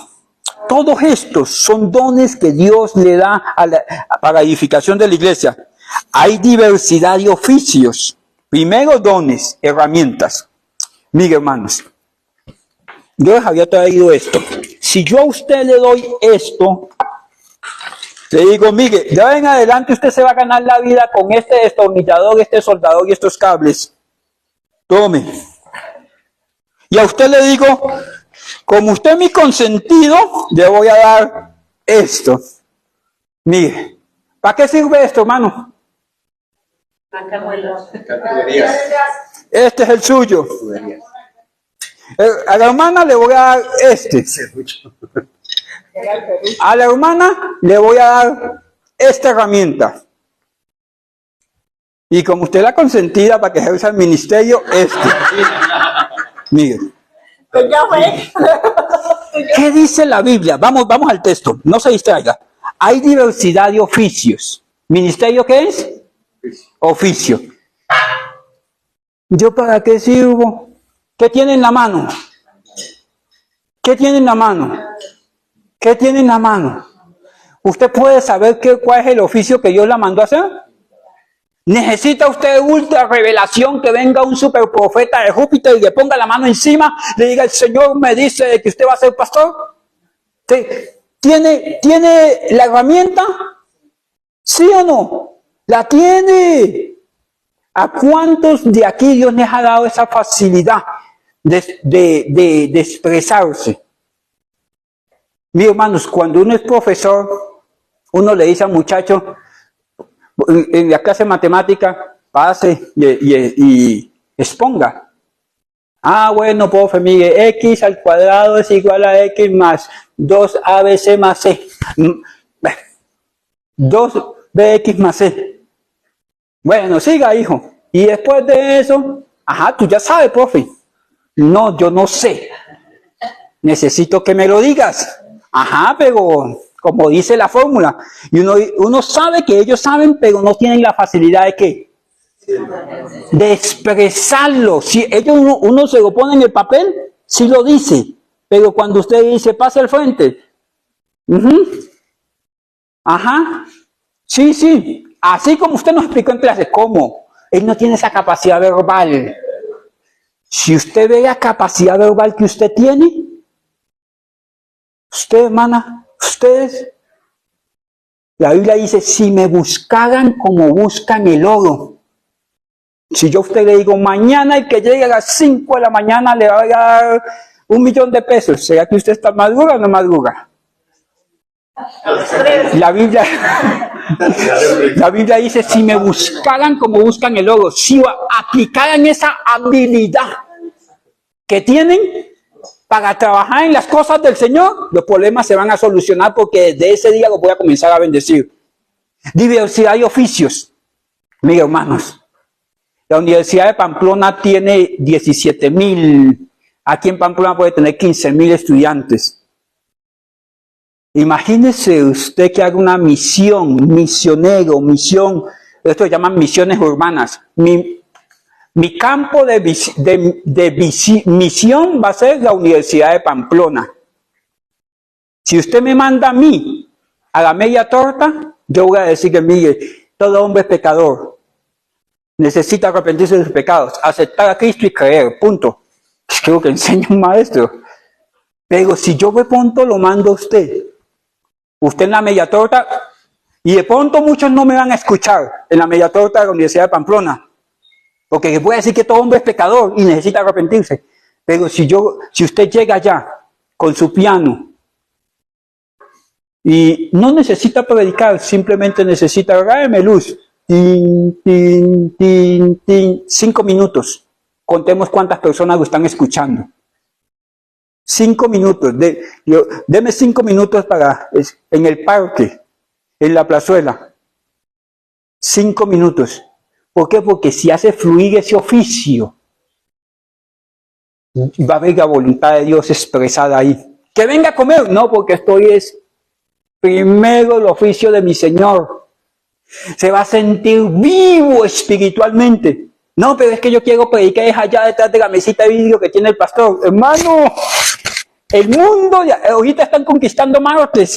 Todos estos son dones que Dios le da para la edificación de la iglesia. Hay diversidad de oficios. Primero, dones, herramientas. Mire, hermanos, yo les había traído esto. Si yo a usted le doy esto, le digo, mire, de ahora en adelante usted se va a ganar la vida con este destornillador, este soldador y estos cables. Tome. Y a usted le digo, como usted es mi consentido, le voy a dar esto. Mire, ¿para qué sirve esto, hermano? Este es el suyo. A la hermana le voy a dar este. A la hermana le voy a dar esta herramienta. Y como usted es la consentida para que ejerza el ministerio, Mire. ¿Qué dice la Biblia? Vamos al texto, no se distraiga. Hay diversidad de oficios. ¿Ministerio qué es? Oficio. ¿Yo para qué sirvo? ¿Qué tiene en la mano? ¿Qué tiene en la mano? ¿Qué tiene en la mano? ¿Usted puede saber cuál es el oficio que Dios la mandó a hacer? ¿Necesita usted ultra revelación que venga un superprofeta de Júpiter y le ponga la mano encima, le diga el Señor me dice que usted va a ser pastor? ¿Tiene la herramienta? ¿Sí o no? La tiene. ¿A cuántos de aquí Dios les ha dado esa facilidad de expresarse? Mis hermanos, cuando uno es profesor, uno le dice al muchacho, en la clase de matemática, pase y exponga. Ah, bueno, profe, mire, x al cuadrado es igual a x más 2abc más c. 2bx más c. Bueno, siga, hijo. Y después de eso, tú ya sabes, profe. No, yo no sé. Necesito que me lo digas. Pero como dice la fórmula. Y uno sabe que ellos saben, pero no tienen la facilidad de ¿qué? De expresarlo. Si ellos uno se lo pone en el papel, sí lo dice. Pero cuando usted dice, pase al frente. Sí. Así como usted nos explicó en clase, ¿cómo? Él no tiene esa capacidad verbal. Si usted ve la capacidad verbal que usted tiene, usted, hermana, ustedes, la Biblia dice, si me buscaran como buscan el oro, Si yo a usted le digo, mañana el que llegue a las 5 de la mañana le va a dar $1.000.000, ¿será que usted está madruga o no madruga? La Biblia dice, si me buscaran como buscan el oro, si aplicaran esa habilidad que tienen para trabajar en las cosas del Señor, los problemas se van a solucionar porque desde ese día los voy a comenzar a bendecir. Diversidad de oficios. Mira, hermanos, la Universidad de Pamplona tiene 17,000. Aquí en Pamplona puede tener 15,000 estudiantes. Imagínese usted que haga una misión, misionero, misión, esto se llaman misiones urbanas. Mi campo de misión va a ser la Universidad de Pamplona. Si usted me manda a mí a la media torta, yo voy a decir que, mire, todo hombre es pecador. Necesita arrepentirse de sus pecados, aceptar a Cristo y creer, punto. Es lo que enseña un maestro. Pero si yo de pronto lo mando a usted en la media torta, y de pronto muchos no me van a escuchar en la media torta de la Universidad de Pamplona, porque les voy a decir que todo hombre es pecador y necesita arrepentirse. Pero si usted llega allá con su piano y no necesita predicar, simplemente necesita, hágame luz, 5 minutos. Contemos cuántas personas lo están escuchando. 5 minutos. Deme 5 minutos en el parque, en la plazuela. 5 minutos. ¿Por qué? Porque si hace fluir ese oficio, va a haber la voluntad de Dios expresada ahí. Que venga a comer. No, porque esto es primero el oficio de mi Señor. Se va a sentir vivo espiritualmente. No, pero es que yo quiero predicar es allá detrás de la mesita de vidrio que tiene el pastor. Hermano, el mundo, ahorita están conquistando Marte.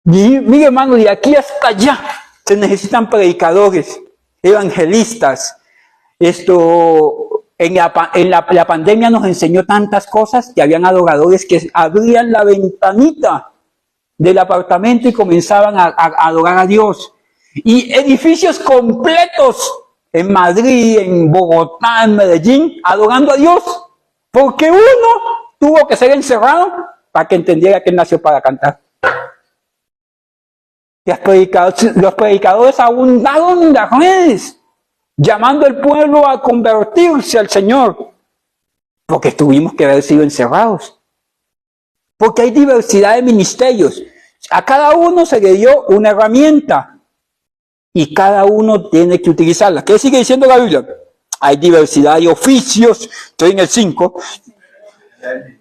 Y mire, hermano, de aquí hasta allá se necesitan predicadores, evangelistas. La pandemia nos enseñó tantas cosas que habían adoradores que abrían la ventanita del apartamento y comenzaban a adorar a Dios. Y edificios completos en Madrid, en Bogotá, en Medellín, adorando a Dios. Porque uno tuvo que ser encerrado para que entendiera que él nació para cantar. Los predicadores abundaron en las redes, llamando al pueblo a convertirse al Señor. Porque tuvimos que haber sido encerrados. Porque hay diversidad de ministerios. A cada uno se le dio una herramienta. Y cada uno tiene que utilizarla. ¿Qué sigue diciendo la Biblia? Hay diversidad de oficios. Estoy en el 5.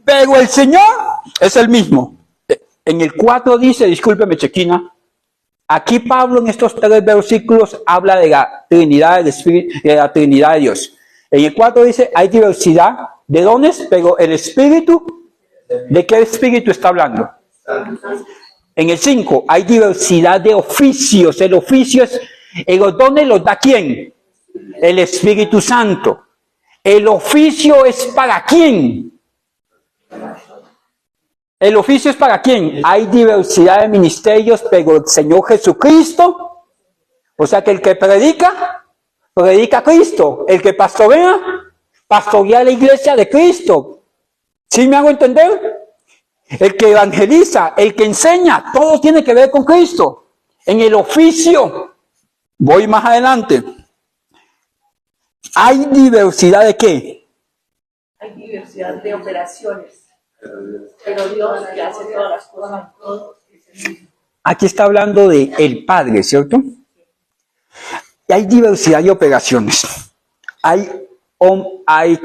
Pero el Señor es el mismo. En el 4 dice, discúlpeme, Chequina. Aquí Pablo en estos 3 versículos habla de la Trinidad del Espíritu, de la Trinidad de Dios. En el 4 dice, hay diversidad de dones, pero el Espíritu, ¿de qué Espíritu está hablando? En el 5 hay diversidad de oficios. El oficio es, los dones los da ¿quién? El Espíritu Santo. El oficio es para ¿quién? El oficio es para ¿quién? Hay diversidad de ministerios, pero el Señor Jesucristo, o sea que el que predica a Cristo. El que pastorea a la iglesia de Cristo. ¿Sí me hago entender? El que evangeliza, el que enseña, todo tiene que ver con Cristo. En el oficio, voy más adelante, ¿hay diversidad de qué? Hay diversidad de operaciones, pero Dios que hace todas las cosas, todo es el mismo. Aquí está hablando de el Padre, ¿cierto? Y hay diversidad de operaciones. Hay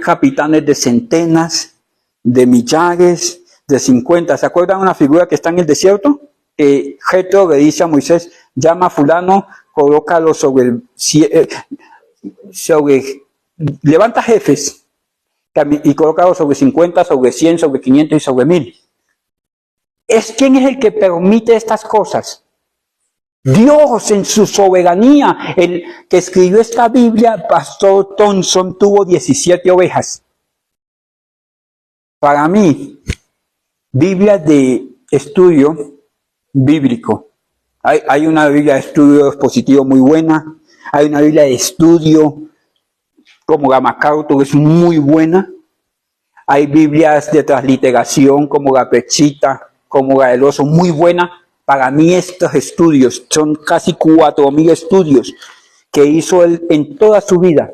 capitanes de centenas, de millares, de 50. ¿Se acuerdan una figura que está en el desierto? Que Jetro le dice a Moisés, llama a fulano, colócalo levanta jefes y colócalo sobre 50, sobre 100, sobre 500 y sobre 1000. ¿Quién es el que permite estas cosas? Dios en su soberanía. El que escribió esta Biblia, Pastor Thompson, tuvo 17 ovejas. Para mí, Biblia de estudio bíblico. Hay una Biblia de estudio expositivo muy buena. Hay una Biblia de estudio, como la MacArthur, es muy buena. Hay Biblias de transliteración, como la Pechita, como la del Oso, muy buena. Para mí estos estudios, son casi 4.000 estudios que hizo él en toda su vida.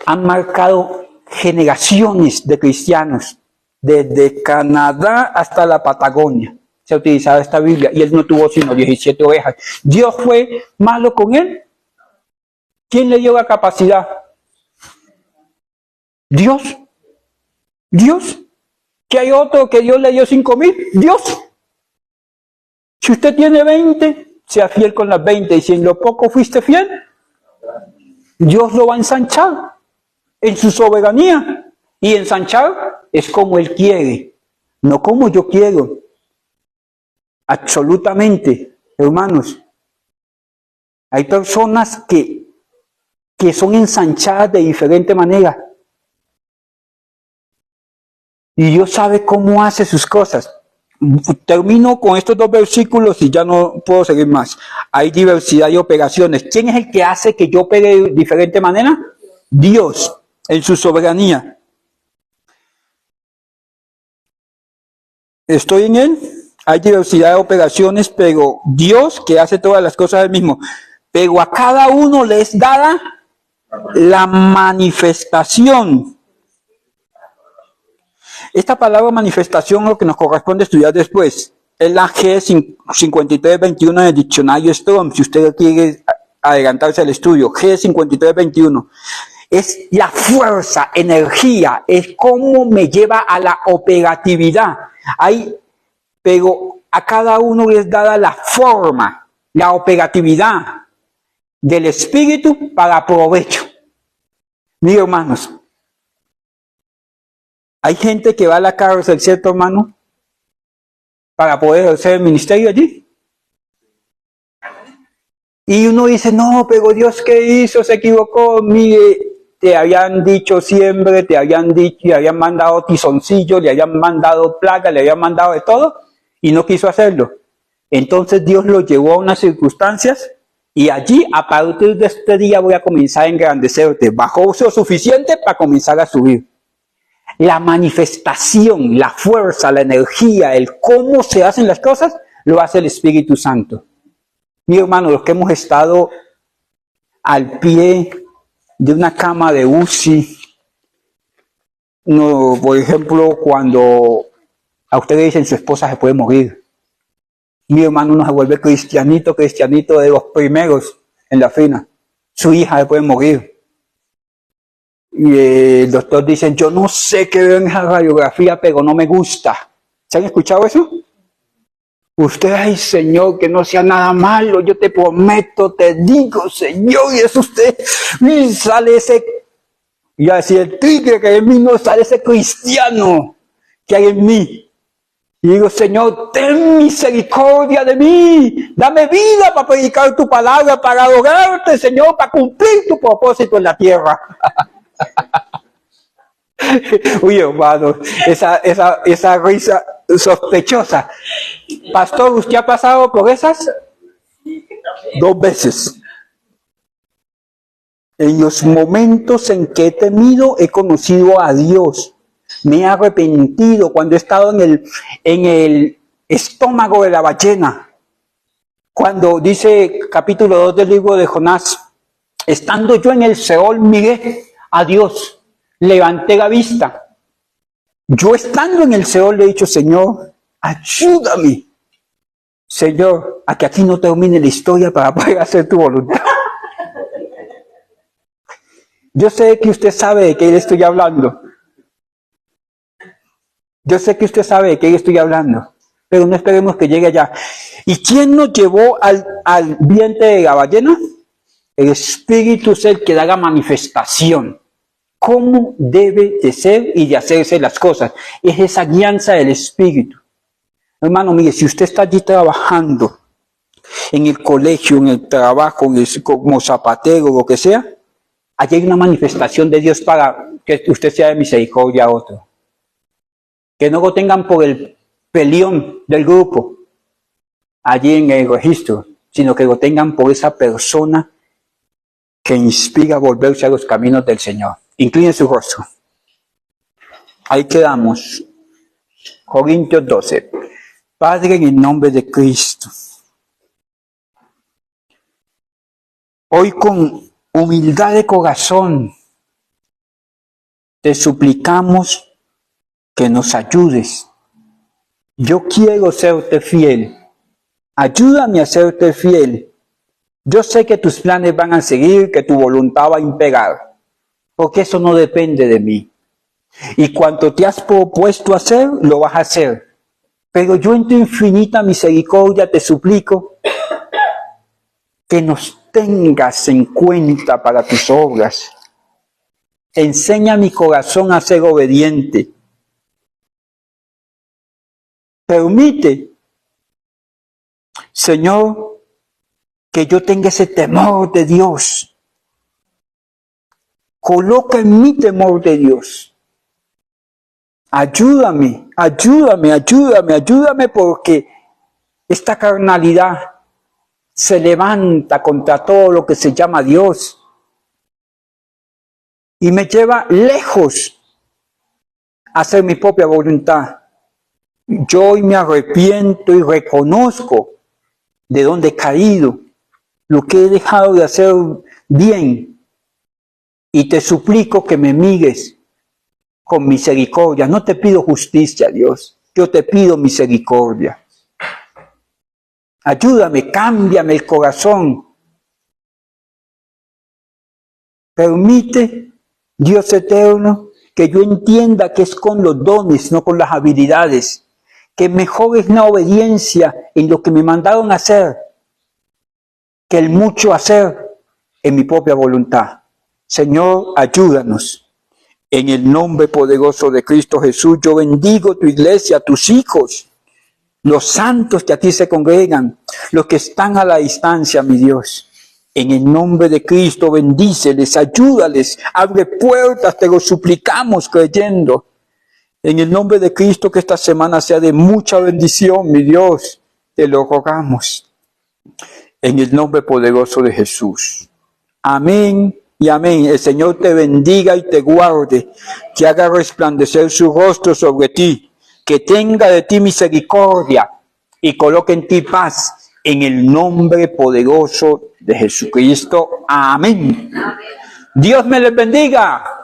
Han marcado generaciones de cristianos, desde Canadá hasta la Patagonia. Se ha utilizado esta Biblia y él no tuvo sino 17 ovejas. ¿Dios fue malo con él? ¿Quién le dio la capacidad? Dios. Dios. ¿Que hay otro que Dios le dio 5,000? Dios. Si usted tiene 20, sea fiel con las 20. Y si en lo poco fuiste fiel, Dios lo va a ensanchar en su soberanía. Y ensanchar es como Él quiere, no como yo quiero. Absolutamente, hermanos. Hay personas que son ensanchadas de diferente manera. Y Dios sabe cómo hace sus cosas. Termino con estos 2 versículos y ya no puedo seguir más. Hay diversidad de operaciones. ¿Quién es el que hace que yo opere de diferente manera? Dios, en su soberanía. Estoy en Él. Hay diversidad de operaciones, pero Dios que hace todas las cosas Él mismo. Pero a cada uno le es dada la manifestación. Esta palabra manifestación es lo que nos corresponde estudiar después. Es la G5321 del diccionario Strong, si usted quiere adelantarse al estudio. G5321. Es la fuerza, energía, es cómo me lleva a la operatividad. Pero a cada uno es dada la forma, la operatividad del Espíritu para provecho. Mis hermanos, hay gente que va a la cárcel, ¿cierto, hermano? Para poder hacer el ministerio allí. Y uno dice, no, pero Dios, ¿qué hizo? Se equivocó. Mire, te habían dicho siempre, te habían mandado tizoncillo, le habían mandado plaga, le habían mandado de todo, y no quiso hacerlo. Entonces Dios lo llevó a unas circunstancias, y allí, a partir de este día, voy a comenzar a engrandecerte. Bajó lo suficiente para comenzar a subir. La manifestación, la fuerza, la energía, el cómo se hacen las cosas, lo hace el Espíritu Santo. Mi hermano, los que hemos estado al pie de una cama de UCI, no, por ejemplo, cuando a usted le dicen su esposa se puede morir, mi hermano no se vuelve cristianito de los primeros en la fila. Su hija se puede morir. Y el doctor dice, yo no sé qué veo en esa radiografía, pero no me gusta. ¿Se han escuchado eso? Usted, ay Señor, que no sea nada malo, yo te prometo, te digo, Señor, y es usted, y sale ese, y así el tigre que en mí no sale ese cristiano que hay en mí. Y digo, Señor, ten misericordia de mí, dame vida para predicar tu palabra, para adorarte, Señor, para cumplir tu propósito en la tierra. Uy, hermano, esa risa sospechosa. Pastor, ¿usted ha pasado por esas? 2 veces. En los momentos en que he temido, he conocido a Dios. Me he arrepentido cuando he estado en el estómago de la ballena. Cuando dice capítulo 2 del libro de Jonás, estando yo en el Seol, miré a Dios. Levanté la vista. Yo estando en el Seol le he dicho, Señor, ayúdame, Señor, a que aquí no termine la historia para poder hacer tu voluntad. Yo sé que usted sabe de qué le estoy hablando. Yo sé que usted sabe de qué le estoy hablando, pero no esperemos que llegue allá. ¿Y quién nos llevó al vientre de la ballena? El Espíritu es el que da la manifestación. ¿Cómo debe de ser y de hacerse las cosas? Es esa guianza del Espíritu. Hermano, mire, si usted está allí trabajando, en el colegio, en el trabajo, como zapatero, lo que sea, allí hay una manifestación de Dios para que usted sea de misericordia a otro. Que no lo tengan por el peleón del grupo, allí en el registro. sino que lo tengan por esa persona que inspira a volverse a los caminos del Señor. Incline su rostro. Ahí quedamos. Corintios 12. Padre, en el nombre de Cristo, hoy con humildad de corazón te suplicamos que nos ayudes. Yo quiero serte fiel. Ayúdame a serte fiel. Yo sé que tus planes van a seguir, que tu voluntad va a imperar, porque eso no depende de mí. Y cuanto te has propuesto hacer, lo vas a hacer. Pero yo en tu infinita misericordia te suplico que nos tengas en cuenta para tus obras. Enseña mi corazón a ser obediente. Permite, Señor, que yo tenga ese temor de Dios. Coloca en mí temor de Dios. Ayúdame porque esta carnalidad se levanta contra todo lo que se llama Dios y me lleva lejos a hacer mi propia voluntad. Yo hoy me arrepiento y reconozco de dónde he caído, lo que he dejado de hacer bien, y te suplico que me mires con misericordia. No te pido justicia, Dios, yo te pido misericordia. Ayúdame, cámbiame el corazón. Permite, Dios eterno, que yo entienda que es con los dones, no con las habilidades, que mejor es la obediencia en lo que me mandaron a hacer, que el mucho hacer en mi propia voluntad. Señor, ayúdanos. En el nombre poderoso de Cristo Jesús, yo bendigo tu iglesia, tus hijos, los santos que aquí se congregan, los que están a la distancia, mi Dios. En el nombre de Cristo, bendíceles, ayúdales, abre puertas, te lo suplicamos creyendo. En el nombre de Cristo, que esta semana sea de mucha bendición, mi Dios, te lo rogamos. En el nombre poderoso de Jesús. Amén y amén. El Señor te bendiga y te guarde, que haga resplandecer su rostro sobre ti, que tenga de ti misericordia y coloque en ti paz, en el nombre poderoso de Jesucristo. Amén. Amén. Dios me les bendiga.